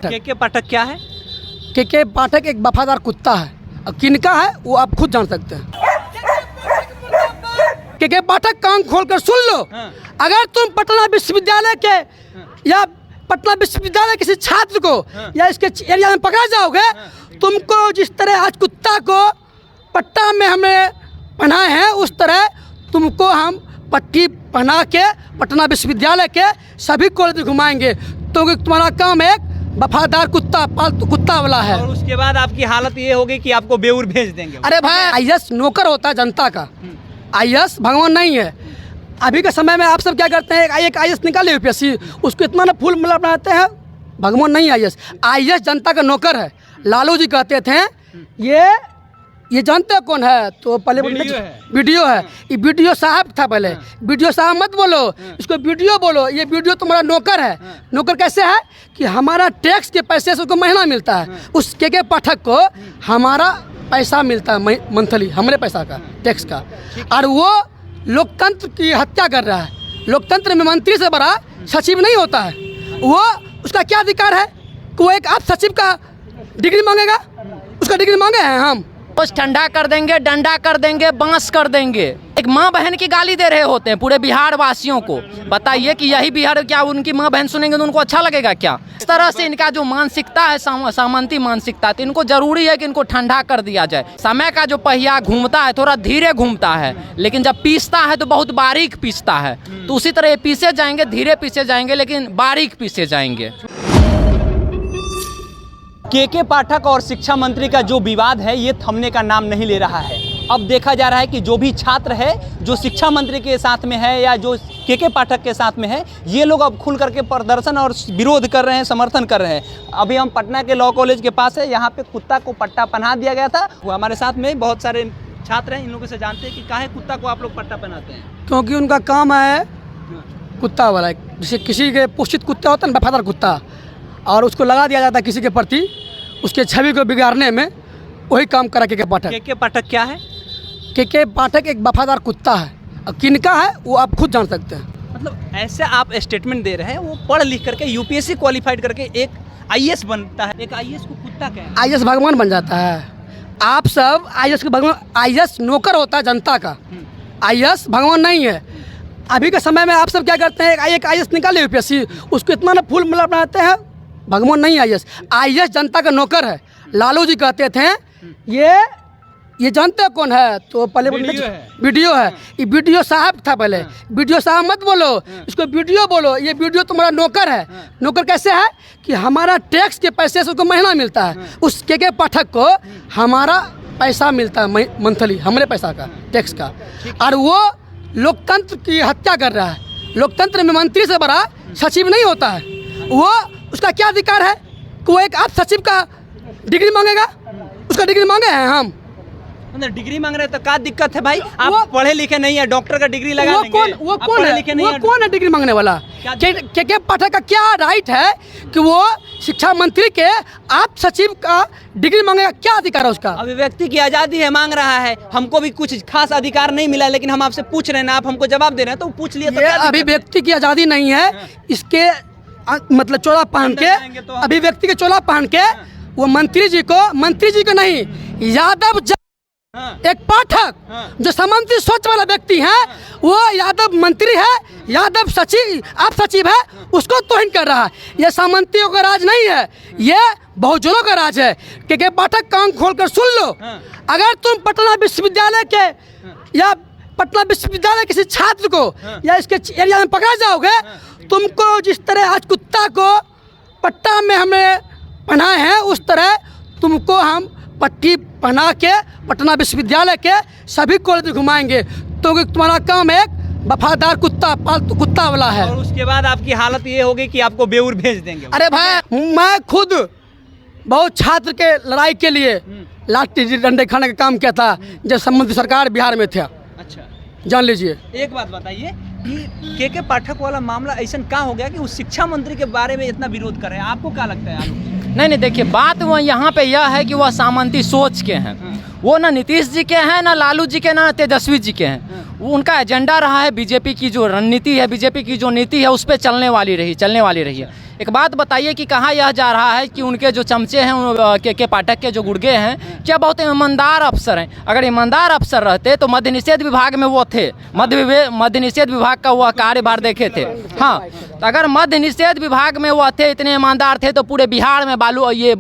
के पाठक क्या है? के पाठक एक वफादार कुत्ता है, और किनका है वो आप खुद जान सकते हैं। के पाठक कान खोलकर सुन लो। अगर तुम पटना विश्वविद्यालय के या पटना विश्वविद्यालय किसी छात्र को या इसके एरिया में पकड़ा जाओगे, तुमको जिस तरह आज कुत्ता को पट्टा में हमें पहनाए हैं, उस तरह तुमको हम पट्टी पहना के पटना विश्वविद्यालय के सभी कॉलेज घुमाएंगे, तो तुम्हारा काम एक वफादार कुत्ता, पालतू कुत्ता वाला है। और उसके बाद आपकी हालत ये होगी कि आपको बेऊर भेज देंगे। अरे भाई, आईएएस नौकर होता है जनता का, आईएएस भगवान नहीं है। अभी के समय में आप सब क्या करते हैं, एक आईएएस निकाले यूपीएससी, उसको इतना ना फूल मतलब बनाते हैं, भगवान नहीं आईएएस। आईएएस जनता का नौकर है। लालू जी कहते थे ये जानते हो कौन है? तो पहले वीडियो है, ये वीडियो साहब था पहले। वीडियो साहब मत बोलो, इसको वीडियो बोलो। ये वीडियो तुम्हारा नौकर है। नौकर कैसे है कि हमारा टैक्स के पैसे से उसको महीना मिलता है, उस के पाठक को हमारा पैसा मिलता है मंथली, हमारे पैसा का, टैक्स का, और वो लोकतंत्र की हत्या कर रहा है। लोकतंत्र में मंत्री से बड़ा सचिव नहीं होता है। वो उसका क्या अधिकार है कि वो एक आप सचिव का डिग्री मांगेगा? उसका डिग्री मांगे हैं हम? कुछ ठंडा कर देंगे, डंडा कर देंगे, बांस कर देंगे। एक माँ बहन की गाली दे रहे होते हैं पूरे बिहार वासियों को। बताइए कि यही बिहार, क्या उनकी माँ बहन सुनेंगे तो उनको अच्छा लगेगा क्या? इस तरह से इनका जो मानसिकता है, सामंती मानसिकता, तो इनको जरूरी है कि इनको ठंडा कर दिया जाए। समय का जो पहिया घूमता है थोड़ा धीरे घूमता है, लेकिन जब पीसता है तो बहुत बारीक पीसता है। तो उसी तरह ये पीसे जाएंगे, धीरे पीसे जाएंगे, लेकिन बारीक पीसे जाएंगे। के पाठक और शिक्षा मंत्री का जो विवाद है, ये थमने का नाम नहीं ले रहा है। अब देखा जा रहा है कि जो भी छात्र है जो शिक्षा मंत्री के साथ में है या जो के पाठक के साथ में है, ये लोग अब खुल करके प्रदर्शन और विरोध कर रहे हैं, समर्थन कर रहे हैं। अभी हम पटना के लॉ कॉलेज के पास है, यहाँ पे कुत्ता को पट्टा पहना दिया गया था। वो हमारे साथ में बहुत सारे छात्र हैं, इन लोगों से जानते हैं कि काहे कुत्ता को आप लोग पट्टा पहनाते हैं। क्योंकि उनका काम है कुत्ता वाला, जैसे किसी के पोषित कुत्ता होता है ना, वफादार कुत्ता, और उसको लगा दिया जाता है किसी के प्रति, उसके छवि को बिगाड़ने में। वही काम करा के पाठक। के पाठक क्या है? के पाठक एक वफादार कुत्ता है, और किनका है वो आप खुद जान सकते हैं। मतलब ऐसे आप स्टेटमेंट दे रहे हैं, वो पढ़ लिख करके यूपीएससी क्वालिफाइड करके एक आईएएस बनता है, एक आईएएस को कुत्ता कहते हैं। आईएएस भगवान बन जाता है। आप सब आईएएस के भगवान, आईएएस नौकर होता है जनता का, आईएएस भगवान नहीं है। अभी के समय में आप सब क्या करते हैं, एक आईएएस निकाले यूपीएससी, उसको इतना ना फूल मतलब बनाते हैं, भगवान नहीं आईएएस। आईएएस जनता का नौकर है। लालू जी कहते थे ये जानते हो कौन है? तो पहले वीडियो है, ये वीडियो साहब था पहले। वीडियो साहब मत बोलो, इसको वीडियो बोलो। ये वीडियो तुम्हारा नौकर है। नौकर कैसे है कि हमारा टैक्स के पैसे से उसको महीना मिलता है, उस के पाठक को हमारा पैसा मिलता है मंथली, हमारे पैसा का, टैक्स का, और वो लोकतंत्र की हत्या कर रहा है। लोकतंत्र में मंत्री से बड़ा सचिव नहीं होता है। वो उसका क्या अधिकार है कि वो एक आप सचिव का डिग्री मांगेगा? उसका डिग्री मांगे हैं हम? मतलब डिग्री मांग रहे हैं तो क्या दिक्कत है भाई? आप पढ़े लिखे नहीं है, डॉक्टर का डिग्री लगा लेंगे। वो कौन है डिग्री मांगने वाला? के पाठक का क्या राइट है कि वो शिक्षा मंत्री के आप सचिव का डिग्री मांगेगा? क्या अधिकार है उसका? अभिव्यक्ति की आज़ादी है, मांग रहा है। हमको भी कुछ खास अधिकार नहीं मिला, लेकिन हम आपसे पूछ रहे हैं ना, आप हमको जवाब दे रहे हैं, तो पूछ लिए। तो अभिव्यक्ति की आज़ादी नहीं है, इसके मतलब चोला पहन के, अभिव्यक्ति के चोला पहन के वो मंत्री जी को नहीं, यादव एक पाठक जो सामंती सोच वाला व्यक्ति है, वो यादव मंत्री है, यादव सचिव, आप सचिव है, उसको तोहिन कर रहा है। ये सामंतियों का राज नहीं है, ये बहुजनों का राज है। के पाठक कान खोलकर सुन लो। अगर तुम पटना विश्वविद्यालय के या पटना विश्वविद्यालय किसी छात्र को या इसके एरिया में पकड़ा जाओगे, तुमको जिस तरह आज कुत्ता को पट्टा में हमें पहनाए हैं, उस तरह तुमको हम पट्टी पहना के पटना विश्वविद्यालय के सभी कॉलेज घुमाएंगे, तो तुम्हारा काम एक वफादार कुत्ता, पालतू कुत्ता वाला है। और उसके बाद आपकी हालत ये होगी कि आपको बेऊर भेज देंगे। अरे भाई, मैं खुद बहुत छात्र के लड़ाई के लिए लाठी डंडे खाने का काम किया था जब संबंधित सरकार बिहार में था। अच्छा, जान लीजिए। एक बात बताइए कि के पाठक वाला मामला ऐसा क्या हो गया कि उस शिक्षा मंत्री के बारे में इतना विरोध कर रहे हैं? आपको क्या लगता है? नहीं, देखिए, बात वो यहाँ पे यह है कि वह सामंती सोच के हैं। वो ना नीतीश जी के हैं, ना लालू जी के, ना तेजस्वी जी के हैं। वो उनका एजेंडा रहा है, बीजेपी की जो रणनीति है, बीजेपी की जो नीति है, उस पर चलने वाली रही है। एक बात बताइए कि कहाँ यह जा रहा है कि उनके जो चमचे हैं के पाठक के जो गुर्गे हैं क्या बहुत ईमानदार अफसर हैं। अगर ईमानदार अफसर रहते तो मद्य निषेध विभाग में वो थे, मद्य निषेध विभाग का वो कार्यभार देखे थे। हाँ, तो अगर मद्य निषेध विभाग में वो थे, इतने ईमानदार थे, तो पूरे बिहार में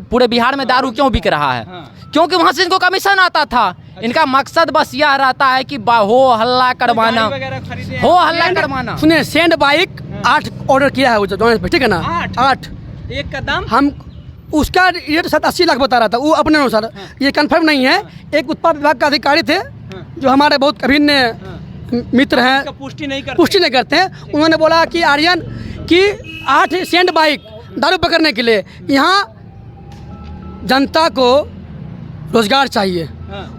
पूरे बिहार में दारू क्यों बिक रहा है? क्योंकि वहाँ से इनको कमीशन आता था। इनका मकसद बस यह रहता है कि हो हल्ला करवाना, हो हल्ला करवाना। सुनिए, सैंड बाइक 8 ऑर्डर किया है वो जो, ठीक है ना, 8 एक का दाम हम उसका रेट 80 लाख बता रहा था वो अपने अनुसार। ये कंफर्म नहीं है। एक उत्पाद विभाग का अधिकारी थे जो हमारे बहुत अभिन्न मित्र हैं, पुष्टि नहीं करते हैं। उन्होंने बोला कि आर्यन कि 8 सैंड बाइक दारू पकड़ने के लिए, यहाँ जनता को रोजगार चाहिए,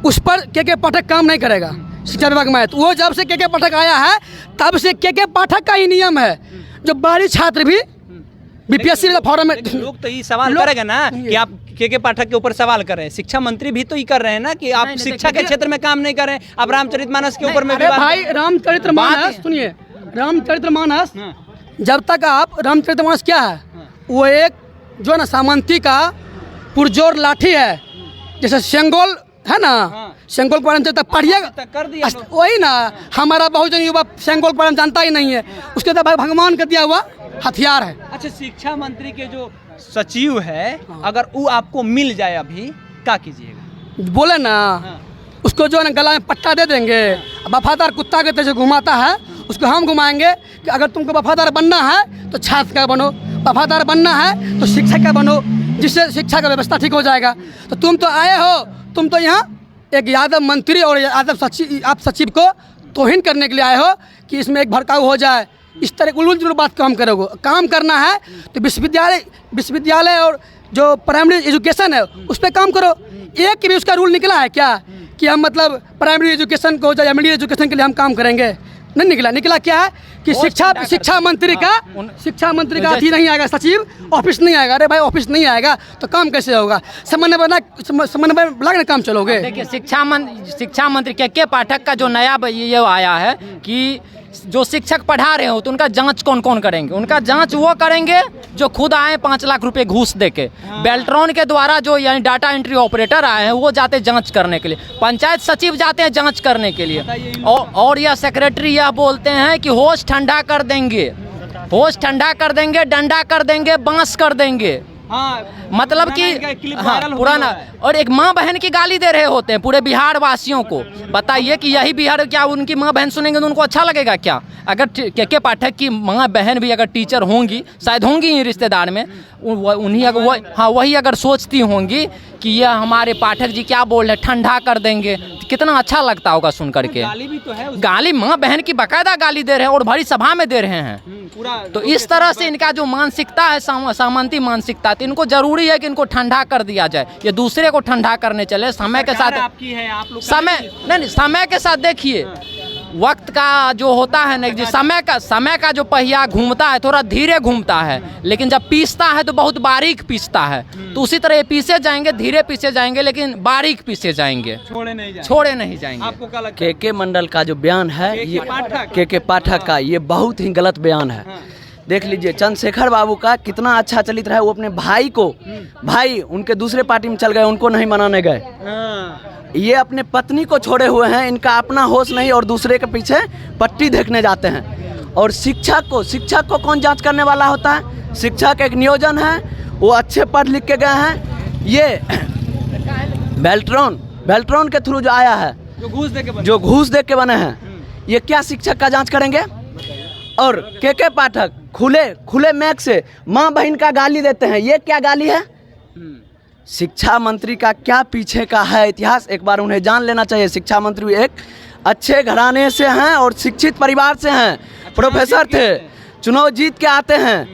उस पर के पाठक काम नहीं करेगा शिक्षा विभाग में। तो वो जब से के पाठक आया है तब से के पाठक का ही नियम है, जो बाहरी छात्र भी बीपीएससी फॉर्म में। लोग तो ये सवाल करेगा ना कि आप के पाठक के ऊपर सवाल कर रहे हैं, शिक्षा मंत्री भी तो ये कर रहे हैं ना कि आप शिक्षा के क्षेत्र में काम नहीं कर रहे हैं। आप रामचरितमानस के ऊपर में भाई रामचरितमानस सुनिए, रामचरितमानस जब तक आप रामचरितमानस क्या है, वो एक जो है ना सामंती का पुरजोर लाठी है, जैसे शेंगोल है ना, शेंगोल पारण तक पढ़िएगा वही ना। हमारा बहुजन युवा शेंगोल पारण जानता ही नहीं है, उसके तो भगवान का दिया हुआ हथियार है। अच्छा, शिक्षा मंत्री के जो सचिव है, अगर वो आपको मिल जाए अभी क्या कीजिएगा? बोले ना उसको जो है ना गला में पट्टा दे देंगे, वफादार कुत्ता के तरह घुमाता है उसको हम घुमाएंगे कि अगर तुमको वफादार बनना है तो छात्र का बनो, वफादार बनना है तो शिक्षक का बनो, जिससे शिक्षा का व्यवस्था ठीक हो जाएगा। तो तुम तो आए हो, तुम तो यहाँ एक यादव मंत्री और यादव सचिव, आप सचिव को तौहीन करने के लिए आए हो कि इसमें एक भड़काऊ हो जाए। इस तरह उल्लू बात काम करोगे। काम करना है तो विश्वविद्यालय और जो प्राइमरी एजुकेशन है उस पर काम करो। एक भी उसका रूल निकला है क्या कि हम मतलब प्राइमरी एजुकेशन को या मिडिल एजुकेशन के लिए हम काम करेंगे? नहीं निकला। निकला क्या है कि शिक्षा मंत्री का अथी नहीं आएगा, सचिव ऑफिस नहीं आएगा। अरे भाई ऑफिस नहीं आएगा तो काम कैसे होगा? समन्वय बना के काम चलोगे। देखिए, शिक्षा मंत्री के पाठक का जो नया ये आया है कि जो शिक्षक पढ़ा रहे हो तो उनका जांच कौन कौन करेंगे? उनका जांच वो करेंगे जो खुद आए 5 लाख रुपए घूस देके। बेल्ट्रॉन के द्वारा जो यानी डाटा एंट्री ऑपरेटर आए हैं वो जाते जांच करने के लिए, पंचायत सचिव जाते हैं जांच करने के लिए, और यह सेक्रेटरी यह बोलते हैं कि होश ठंडा कर देंगे, होश ठंडा कर देंगे, डंडा कर देंगे, बांस कर देंगे। मतलब कि पुराना, और एक माँ बहन की गाली दे रहे होते हैं पूरे बिहार वासियों को। बताइए कि यही बिहार, क्या उनकी माँ बहन सुनेंगे तो उनको अच्छा लगेगा क्या? अगर के पाठक की माँ बहन भी अगर टीचर होंगी, शायद होंगी ही रिश्तेदार में, उन्हीं अगर वही अगर सोचती होंगी कि यह हमारे पाठक जी क्या बोल रहे, ठंडा कर देंगे, तो कितना अच्छा लगता होगा सुन करके। गाली भी तो है, गाली माँ बहन की बाकायदा गाली दे रहे हैं और भरी सभा में दे रहे हैं। तो इस तरह से इनका जो मानसिकता है, सामंती मानसिकता, तो इनको जरूरी है कि इनको ठंडा कर दिया जाए। ये दूसरे को ठंडा करने चले, समय के साथ आपकी है, आप लोग समय के साथ देखिए वक्त का जो होता है ना, समय का जो पहिया घूमता है थोड़ा धीरे घूमता है, लेकिन जब पीसता है तो बहुत बारीक पीसता है। तो उसी तरह ये पीसे जाएंगे, धीरे पीसे जाएंगे, लेकिन बारीक पीसे जाएंगे, छोड़े नहीं जाएंगे। आपको क्या लगता है? के मंडल का जो बयान है, ये के पाठक का ये बहुत ही गलत बयान है। देख लीजिए चंद्रशेखर बाबू का कितना अच्छा चलित रहा है। वो अपने भाई उनके दूसरे पार्टी में चल गए, उनको नहीं मनाने गए। ये अपने पत्नी को छोड़े हुए हैं, इनका अपना होश नहीं और दूसरे के पीछे पट्टी देखने जाते हैं। और शिक्षक को कौन जांच करने वाला होता है? शिक्षक एक नियोजन है, वो अच्छे पढ़ लिख के गए हैं। ये बेल्ट्रॉन के थ्रू जो आया है, जो घूस दे के बने हैं, ये क्या शिक्षक का जांच करेंगे? और के पाठक खुले मैक से माँ बहन का गाली देते हैं, ये क्या गाली है? शिक्षा मंत्री का क्या पीछे का है इतिहास, एक बार उन्हें जान लेना चाहिए। शिक्षा मंत्री एक अच्छे घराने से हैं और शिक्षित परिवार से हैं, प्रोफेसर थे, चुनाव जीत के आते हैं।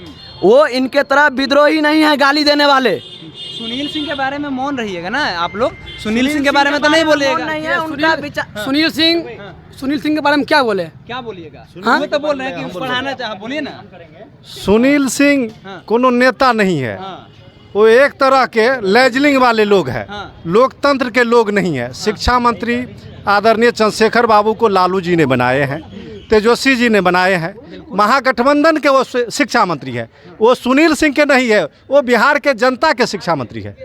वो इनके तरह विद्रोही नहीं है गाली देने वाले। सुनील सिंह के बारे में मौन रहिएगा ना आप लोग। सुनील सिंह के बारे में तो नहीं बोलिएगा। सुनील सिंह के बारे में क्या बोलिएगा? वो तो बोल रहे हैं कि पढ़ाना चाहे, बोलिए ना। सुनील सिंह कोनो नेता नहीं है, वो एक तरह के लेजलिंग वाले लोग हैं, लोकतंत्र के लोग नहीं है। शिक्षा मंत्री आदरणीय चंद्रशेखर बाबू को लालू जी ने बनाए हैं, तेजस्वी जी ने बनाए हैं। महागठबंधन के वो शिक्षा मंत्री है, वो सुनील सिंह के नहीं है, वो बिहार के जनता के शिक्षा मंत्री है।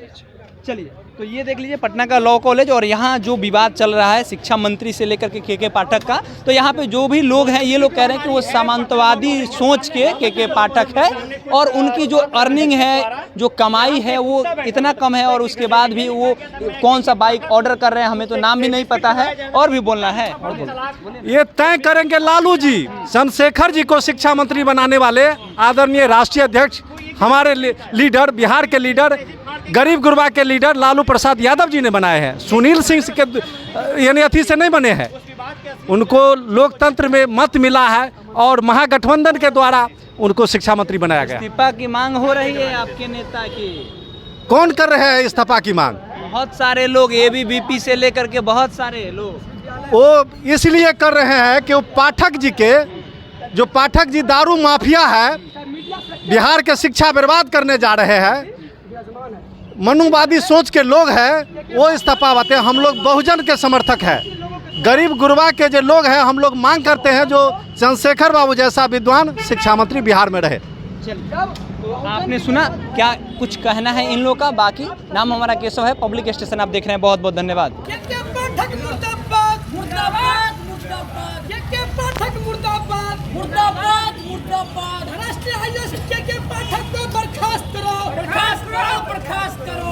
चलिए, तो ये देख लीजिए पटना का लॉ कॉलेज, और यहाँ जो विवाद चल रहा है शिक्षा मंत्री से लेकर के पाठक का, तो यहाँ पे जो भी लोग हैं ये लोग कह रहे हैं कि वो सामंतवादी सोच के पाठक है, और उनकी जो अर्निंग है, जो कमाई है वो इतना कम है, और उसके बाद भी वो कौन सा बाइक ऑर्डर कर रहे हैं हमें तो नाम भी नहीं पता है। और भी बोलना है, और ये तय करेंगे लालू जी। चंद्रशेखर जी को शिक्षा मंत्री बनाने वाले आदरणीय राष्ट्रीय अध्यक्ष, हमारे लीडर, बिहार के लीडर, गरीब गुरबा के लीडर लालू प्रसाद यादव जी ने बनाए हैं। सुनील सिंह के यानी अथी से नहीं बने हैं, उनको लोकतंत्र में मत मिला है और महागठबंधन के द्वारा उनको शिक्षा मंत्री बनाया गया। इस्तीफा की मांग हो रही है आपके नेता की? कौन कर रहे हैं इस्तीफा की मांग? बहुत सारे लोग, एबीवीपी से लेकर के बहुत सारे लोग। वो इसलिए कर रहे हैं कि वो पाठक जी के, जो पाठक जी दारू माफिया है, बिहार के शिक्षा बर्बाद करने जा रहे हैं, मनुवादी सोच के लोग हैं, वो इस्तीफा पाते हैं। हम लोग बहुजन के समर्थक हैं, गरीब गुरबा के जो लोग हैं, हम लोग मांग करते हैं जो चंद्रशेखर बाबू जैसा विद्वान शिक्षा मंत्री बिहार में रहे। तो आपने सुना, क्या कुछ कहना है इन लोगों का? बाकी नाम हमारा केशव है, पब्लिक स्टेशन आप देख रहे हैं। बहुत बहुत धन्यवाद। पाठक मुर्दाबाद मुर्दाबाद मुर्दाबाद, पाठक मुर्दाबाद मुर्दाबाद मुर्दाबाद, राष्ट्रीय आईएएस के पाठक को बर्खास्त करो, बर्खास्त करो, बर्खास्त करो।